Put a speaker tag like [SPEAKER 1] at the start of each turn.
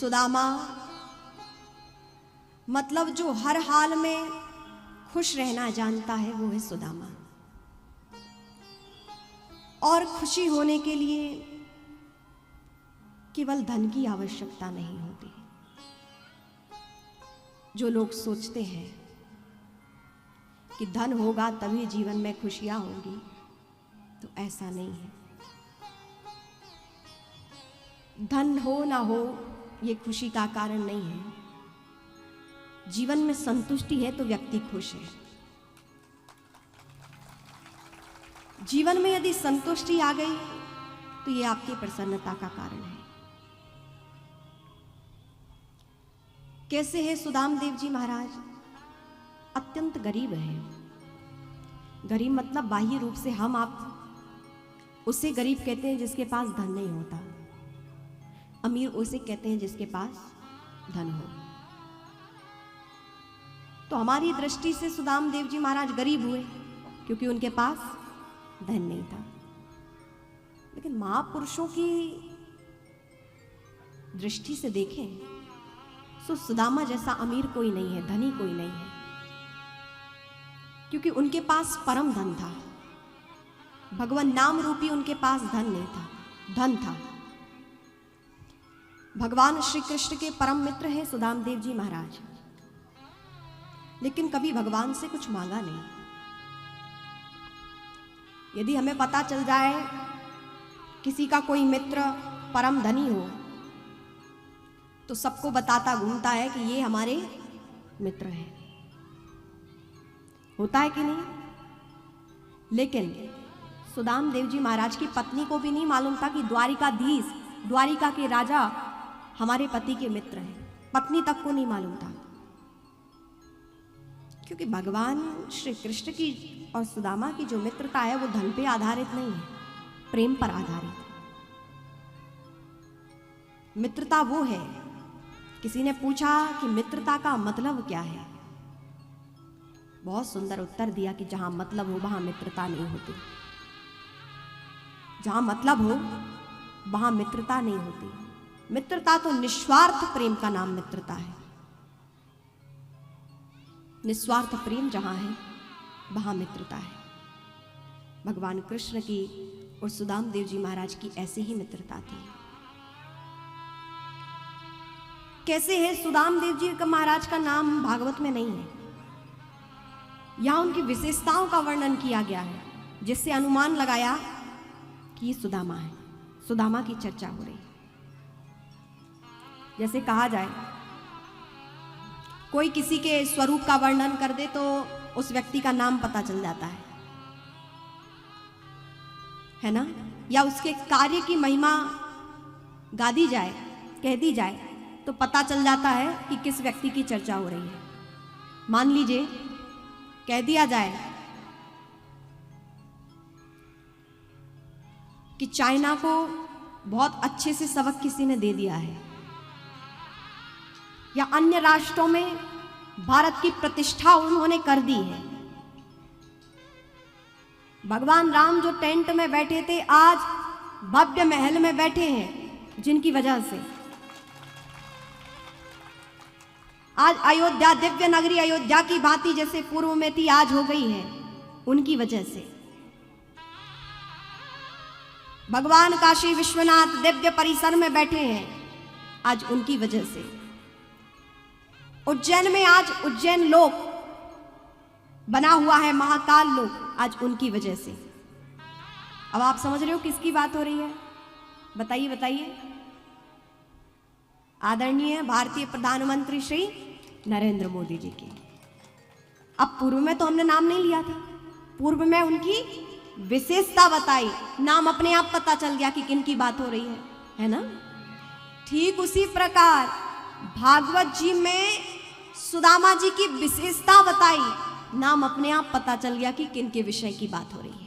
[SPEAKER 1] सुदामा मतलब जो हर हाल में खुश रहना जानता है वो है सुदामा। और खुशी होने के लिए केवल धन की आवश्यकता नहीं होती। जो लोग सोचते हैं कि धन होगा तभी जीवन में खुशियां होंगी, तो ऐसा नहीं है। धन हो ना हो ये खुशी का कारण नहीं है। जीवन में संतुष्टि है तो व्यक्ति खुश है। जीवन में यदि संतुष्टि आ गई तो ये आपकी प्रसन्नता का कारण है। कैसे है सुदाम देव जी महाराज? अत्यंत गरीब है। गरीब मतलब बाह्य रूप से हम आप उसे गरीब कहते हैं जिसके पास धन नहीं होता। अमीर उसे कहते हैं जिसके पास धन हो। तो हमारी दृष्टि से सुदाम देव जी महाराज गरीब हुए क्योंकि उनके पास धन नहीं था। लेकिन महापुरुषों की दृष्टि से देखें तो सुदामा जैसा अमीर कोई नहीं है, धनी कोई नहीं है, क्योंकि उनके पास परम धन था। भगवान नाम रूपी उनके पास धन नहीं था, धन था। भगवान श्री कृष्ण के परम मित्र हैं सुदाम देव जी महाराज, लेकिन कभी भगवान से कुछ मांगा नहीं। यदि हमें पता चल जाए किसी का कोई मित्र परम धनी हो तो सबको बताता घूमता है कि ये हमारे मित्र हैं। होता है कि नहीं? लेकिन सुदाम देव जी महाराज की पत्नी को भी नहीं मालूम था कि द्वारिकाधीश, द्वारिका के राजा हमारे पति के मित्र हैं। पत्नी तक को नहीं मालूम था, क्योंकि भगवान श्री कृष्ण की और सुदामा की जो मित्रता है वो धन पे आधारित नहीं है, प्रेम पर आधारित है। मित्रता वो है। किसी ने पूछा कि मित्रता का मतलब क्या है? बहुत सुंदर उत्तर दिया कि जहां मतलब हो वहां मित्रता नहीं होती। जहां मतलब हो वहां मित्रता नहीं होती। मित्रता तो निस्वार्थ प्रेम का नाम मित्रता है। निस्वार्थ प्रेम जहां है वहां मित्रता है। भगवान कृष्ण की और सुदाम देव जी महाराज की ऐसी ही मित्रता थी। कैसे है? सुदाम देव जी का महाराज का नाम भागवत में नहीं है। यहां उनकी विशेषताओं का वर्णन किया गया है, जिससे अनुमान लगाया कि ये सुदामा है। सुदामा की चर्चा हो रही। जैसे कहा जाए कोई किसी के स्वरूप का वर्णन कर दे तो उस व्यक्ति का नाम पता चल जाता है ना? या उसके कार्य की महिमा गा दी जाए, कह दी जाए तो पता चल जाता है कि किस व्यक्ति की चर्चा हो रही है। मान लीजिए कह दिया जाए कि चाइना को बहुत अच्छे से सबक किसी ने दे दिया है, या अन्य राष्ट्रों में भारत की प्रतिष्ठा उन्होंने कर दी है। भगवान राम जो टेंट में बैठे थे आज भव्य महल में बैठे हैं, जिनकी वजह से आज अयोध्या दिव्य नगरी अयोध्या की भांति जैसे पूर्व में थी आज हो गई है, उनकी वजह से। भगवान काशी विश्वनाथ दिव्य परिसर में बैठे हैं आज उनकी वजह से। उज्जैन में आज उज्जैन लोक बना हुआ है, महाकाल लोक, आज उनकी वजह से। अब आप समझ रहे हो किसकी बात हो रही है? बताइए बताइए। आदरणीय भारतीय प्रधानमंत्री श्री नरेंद्र मोदी जी की। अब पूर्व में तो हमने नाम नहीं लिया था, पूर्व में उनकी विशेषता बताई, नाम अपने आप पता चल गया कि किन की बात हो रही है ना? ठीक उसी प्रकार भागवत जी में सुदामा जी की विशेषता बताई, नाम अपने आप पता चल गया कि किन के विषय की बात हो रही है।